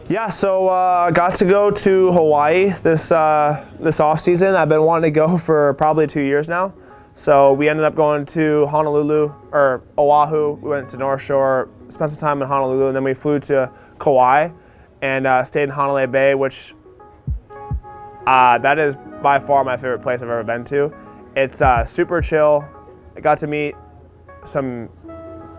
Yeah, so got to go to Hawaii this off season. I've been wanting to go for probably 2 years now. So we ended up going to Honolulu or Oahu. We went to North Shore, spent some time in Honolulu, and then we flew to Kauai and stayed in Honolulu Bay, which that is by far my favorite place I've ever been to. It's super chill. I got to meet some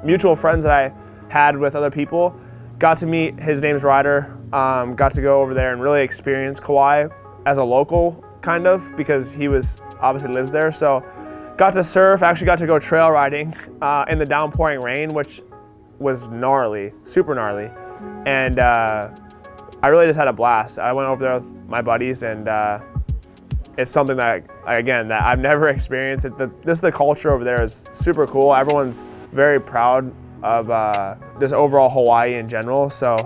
mutual friends that I had with other people. Got to meet, his name's Ryder. Got to go over there and really experience Kauai as a local, kind of, because he obviously lives there. So got to surf, actually got to go trail riding in the downpouring rain, which was gnarly, super gnarly. And I really just had a blast. I went over there with my buddies, and it's something that, again, that I've never experienced. The culture over there is super cool. Everyone's very proud of just overall Hawaii in general. So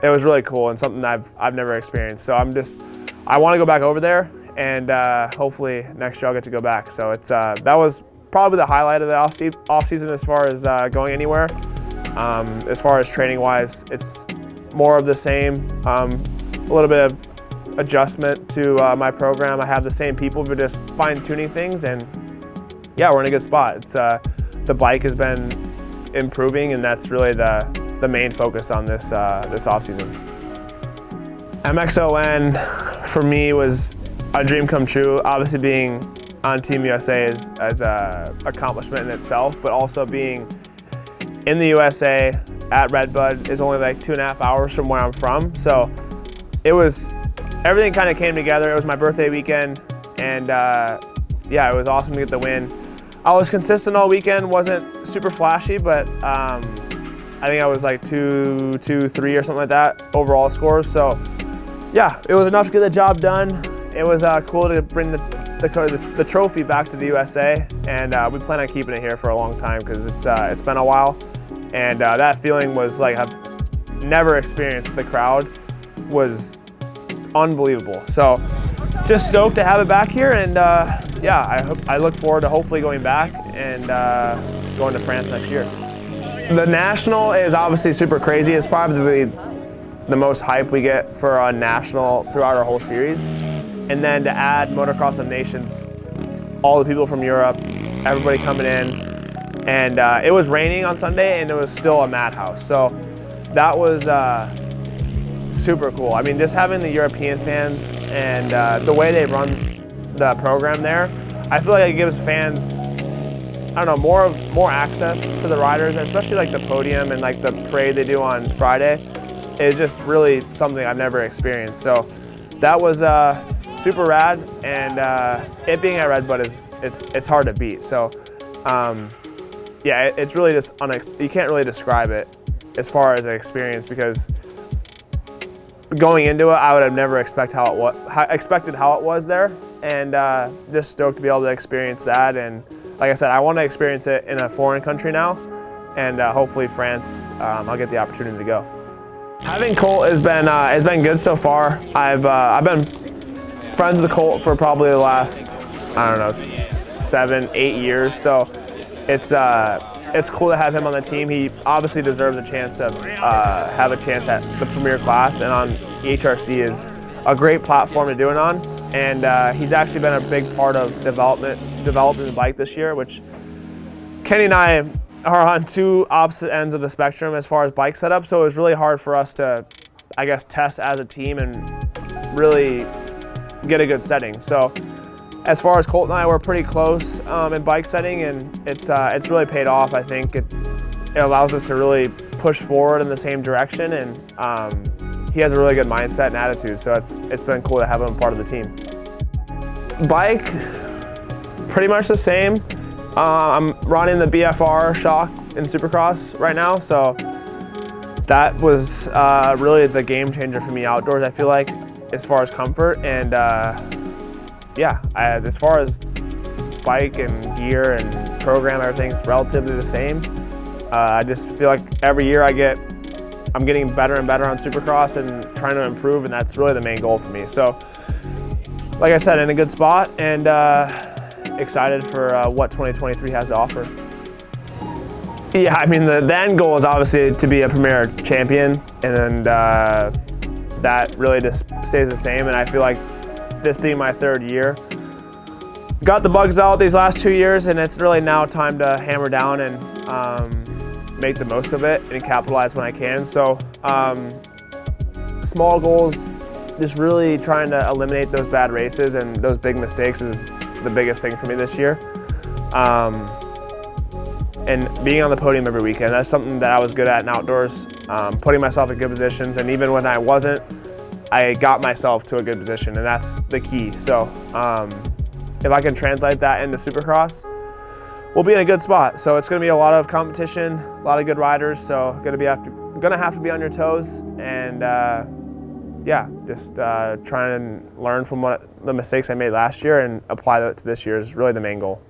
it was really cool and something that I've never experienced. So I want to go back over there, and hopefully next year I'll get to go back. So that was probably the highlight of the off season as far as going anywhere. As far as training wise, it's more of the same. A little bit of adjustment to my program. I have the same people, but just fine tuning things, and yeah, we're in a good spot. It's the bike has been improving, and that's really the main focus on this off season. MXON for me was a dream come true. Obviously, being on Team USA is a accomplishment in itself, but also being in the USA at Redbud is only like 2.5 hours from where I'm from. So everything kind of came together. It was my birthday weekend, and yeah, it was awesome to get the win. I was consistent all weekend, wasn't super flashy, but I think I was like 2, 3 or something like that overall scores. So yeah, it was enough to get the job done. It was cool to bring the trophy back to the USA, and we plan on keeping it here for a long time because it's been a while. And that feeling was like I've never experienced. The crowd was unbelievable. So just stoked to have it back here, and yeah, I look forward to hopefully going back and going to France next year. The national is obviously super crazy. It's probably the most hype we get for a national throughout our whole series. And then to add Motocross of Nations, all the people from Europe, everybody coming in, and it was raining on Sunday, and it was still a madhouse. So that was super cool. I mean, just having the European fans and the way they run the program there, I feel like it gives fans, I don't know, more access to the riders, especially like the podium and like the parade they do on Friday is just really something I've never experienced. So that was super rad, and it being at Redbud it's hard to beat. So yeah, it's really just you can't really describe it as far as an experience, because going into it, I would have never expected how it was there, and just stoked to be able to experience that. And like I said, I want to experience it in a foreign country now, and hopefully France, I'll get the opportunity to go. Having Colt has been good so far. I've been friends with Colt for probably the last, I don't know, 7, 8 years. So it's cool to have him on the team. He obviously deserves a chance to have a chance at the premier class, and on HRC is a great platform to do it on. And he's actually been a big part of developing the bike this year, which Kenny and I are on two opposite ends of the spectrum as far as bike setup. So it was really hard for us to, I guess, test as a team and really get a good setting. So as far as Colt and I, we're pretty close in bike setting, and it's really paid off. I think it allows us to really push forward in the same direction, and he has a really good mindset and attitude. So it's been cool to have him part of the team. Bike, pretty much the same. I'm running the BFR shock in Supercross right now, so that was really the game changer for me outdoors, I feel like, as far as comfort. And yeah, as far as bike and gear and program, everything's relatively the same. I just feel like every year I'm getting better and better on Supercross and trying to improve, and that's really the main goal for me. So like I said, in a good spot, and excited for what 2023 has to offer. Yeah, I mean, the end goal is obviously to be a premier champion, and that really just stays the same. And I feel like this being my 3rd year, got the bugs out these last 2 years, and it's really now time to hammer down and make the most of it and capitalize when I can. So small goals, just really trying to eliminate those bad races and those big mistakes is the biggest thing for me this year. And being on the podium every weekend, that's something that I was good at in outdoors, putting myself in good positions, and even when I wasn't, I got myself to a good position, and that's the key. So if I can translate that into Supercross, we'll be in a good spot. So it's gonna be a lot of competition, a lot of good riders, so gonna have to be on your toes, and yeah, just trying to learn from the mistakes I made last year and apply that to this year is really the main goal.